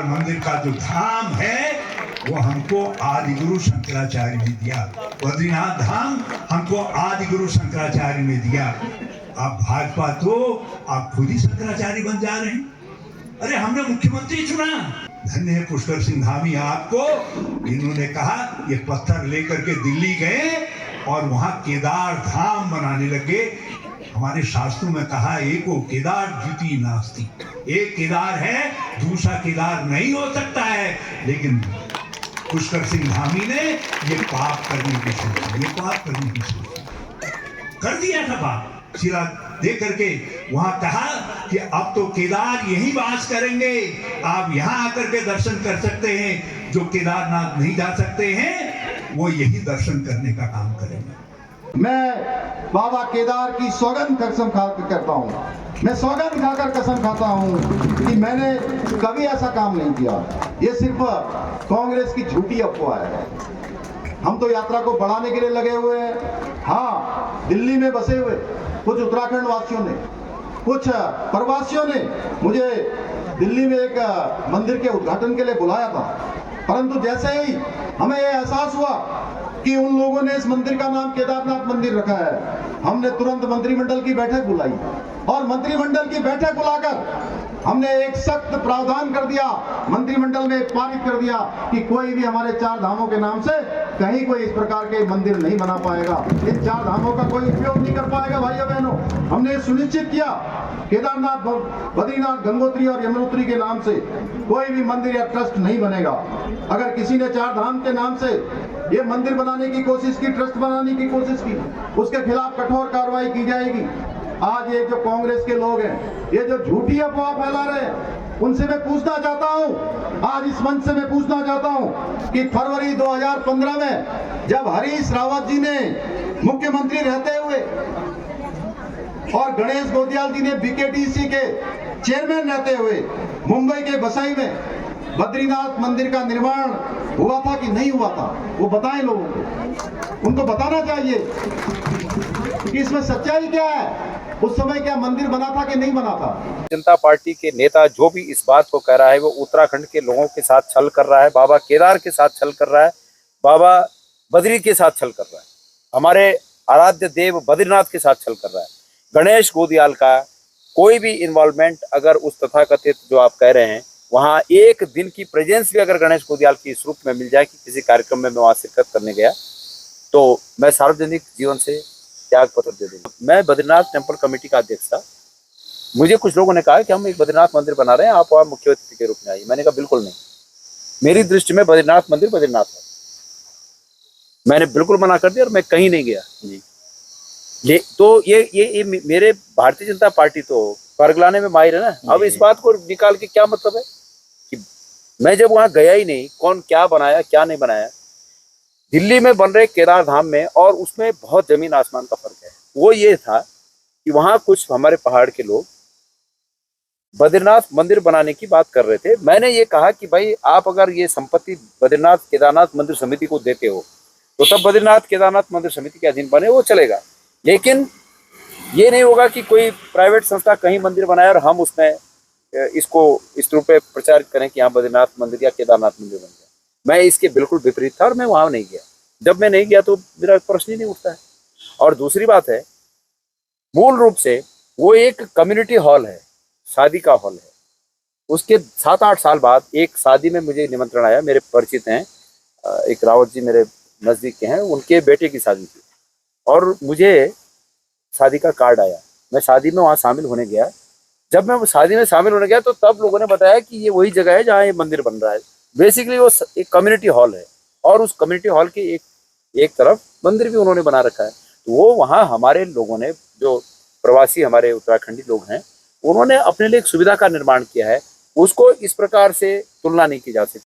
केदार मंदिर का जो धाम है वो हमको आदि गुरु शंकराचार्य ने दिया। बद्रीनाथ धाम हमको आदि गुरु शंकराचार्य ने दिया। आप भाजपा तो आप खुद ही शंकराचार्य बन जा रहे हैं। अरे हमने मुख्यमंत्री चुना, धन्य है पुष्कर सिंह धामी आपको। इन्होंने कहा ये पत्थर लेकर के दिल्ली गए और वहां केदार धाम बनाने लगे। हमारे शास्त्रों में कहा एको केदार द्वितीय नास्ति, एक केदार है दूसरा केदार नहीं हो सकता है। लेकिन पुष्कर सिंह धामी ने ये पाप करने की सोची, ये पाप करने की सोची, कर दिया था पाप। सिरा दे करके वहां कहा कि अब तो केदार यहीं वास करेंगे, आप यहां आकर के दर्शन कर सकते हैं। जो केदारनाथ नहीं जा सकते हैं वो यही दर्शन करने का काम करेंगे। मैं बाबा केदार की सौगंध कसम खाकर करता हूँ, मैं सौगंध खाकर कसम खाता हूँ कि मैंने कभी ऐसा काम नहीं किया। ये सिर्फ कांग्रेस की झूठी अफवाह है। हम तो यात्रा को बढ़ाने के लिए लगे हुए हैं। हाँ, दिल्ली में बसे हुए कुछ उत्तराखंड वासियों ने, कुछ प्रवासियों ने मुझे दिल्ली में एक मंदिर के उद्घाटन के लिए बुलाया था, परंतु जैसे ही हमें यह एहसास हुआ कि उन लोगों ने इस मंदिर का नाम केदारनाथ मंदिर रखा है, हमने तुरंत मंत्रिमंडल की बैठक बुलाई और मंत्रिमंडल की बैठक बुलाकर हमने एक सख्त प्रावधान कर दिया, मंत्रिमंडल ने पारित कर दिया कि कोई भी हमारे चार धामों के नाम से कहीं कोई इस प्रकार के मंदिर नहीं बना पाएगा, इन चार धामों का कोई उपयोग नहीं कर पाएगा। भाइयों बहनों, हमने सुनिश्चित किया केदारनाथ, बद्रीनाथ, गंगोत्री और यमुनोत्री के नाम से कोई भी मंदिर या ट्रस्ट नहीं बनेगा। अगर किसी ने चार धाम के नाम से ये मंदिर बनाने की कोशिश की, ट्रस्ट बनाने की कोशिश की, उसके खिलाफ कठोर कार्रवाई की जाएगी। आज ये जो कांग्रेस के लोग हैं, ये जो झूठी अफवाह फैला रहे हैं, उनसे मैं पूछना चाहता हूं, आज इस मंच से मैं पूछना चाहता हूं कि फरवरी 2015 में जब हरीश रावत जी ने मुख्यमंत्री रहते हुए और गणेश गोदियाल जी ने बीकेटीसी के चेयरमैन रहते हुए मुंबई के बसाई में बद्रीनाथ मंदिर का निर्माण हुआ था कि नहीं हुआ था, वो बताएं लोगों को। उनको बताना चाहिए कि इसमें सच्चाई क्या है, उस समय क्या मंदिर बना था कि नहीं बना था। जनता पार्टी के नेता जो भी इस बात को कह रहा है वो उत्तराखंड के लोगों के साथ छल कर रहा है, बाबा केदार के साथ छल कर रहा है, बाबा बद्री के साथ छल कर रहा है, हमारे आराध्य देव बद्रीनाथ के साथ छल कर रहा है। गणेश गोदियाल का कोई भी इन्वॉल्वमेंट अगर उस तथाकथित जो आप कह रहे हैं वहाँ एक दिन की प्रेजेंस भी अगर गणेश गोदियाल की इस रूप में मिल जाए कि किसी कार्यक्रम में मैं वहाँ शिरकत करने गया तो मैं सार्वजनिक जीवन से त्याग पत्र दे दूंगा। मैं बद्रीनाथ टेम्पल कमेटी का अध्यक्ष था। मुझे कुछ लोगों ने कहा कि हम एक बद्रीनाथ मंदिर बना रहे हैं, आप वहाँ मुख्य अतिथि के रूप में आइए। मैंने कहा बिल्कुल नहीं, मेरी दृष्टि में बद्रीनाथ मंदिर बद्रीनाथ है। मैंने बिल्कुल मना कर दिया और मैं कहीं नहीं गया जी। तो ये मेरे भारतीय जनता पार्टी तो परगलाने में माहिर है ना। अब इस बात को निकाल के क्या मतलब है कि मैं जब वहां गया ही नहीं, कौन क्या बनाया क्या नहीं बनाया। दिल्ली में बन रहे केदार धाम में और उसमें बहुत जमीन आसमान का फर्क है। वो ये था कि वहां कुछ हमारे पहाड़ के लोग बद्रीनाथ मंदिर बनाने की बात कर रहे थे। मैंने ये कहा कि भाई आप अगर ये संपत्ति बद्रीनाथ केदारनाथ मंदिर समिति को देते हो तो तब बद्रीनाथ केदारनाथ मंदिर समिति के अधीन बने, वो चलेगा। लेकिन ये नहीं होगा कि कोई प्राइवेट संस्था कहीं मंदिर बनाए और हम उसमें इसको इस रूप में प्रचार करें कि यहाँ बद्रीनाथ मंदिर या केदारनाथ मंदिर बन गया। मैं इसके बिल्कुल विपरीत था और मैं वहां नहीं गया। जब मैं नहीं गया तो मेरा प्रश्न ही नहीं उठता है। और दूसरी बात है, मूल रूप से वो एक कम्युनिटी हॉल है, शादी का हॉल है। उसके 7-8 साल बाद एक शादी में मुझे निमंत्रण आया, मेरे परिचित हैं, एक रावत जी मेरे नज़दीक के हैं, उनके बेटे की शादी थी और मुझे शादी का कार्ड आया। मैं शादी में वहाँ शामिल होने गया। जब मैं शादी में शामिल होने गया तो तब लोगों ने बताया कि ये वही जगह है जहाँ ये मंदिर बन रहा है। बेसिकली वो एक कम्युनिटी हॉल है और उस कम्युनिटी हॉल की एक तरफ मंदिर भी उन्होंने बना रखा है। तो वो वहाँ हमारे लोगों ने, जो प्रवासी हमारे उत्तराखंडी लोग हैं, उन्होंने अपने लिए एक सुविधा का निर्माण किया है। उसको इस प्रकार से तुलना नहीं की जा सकती।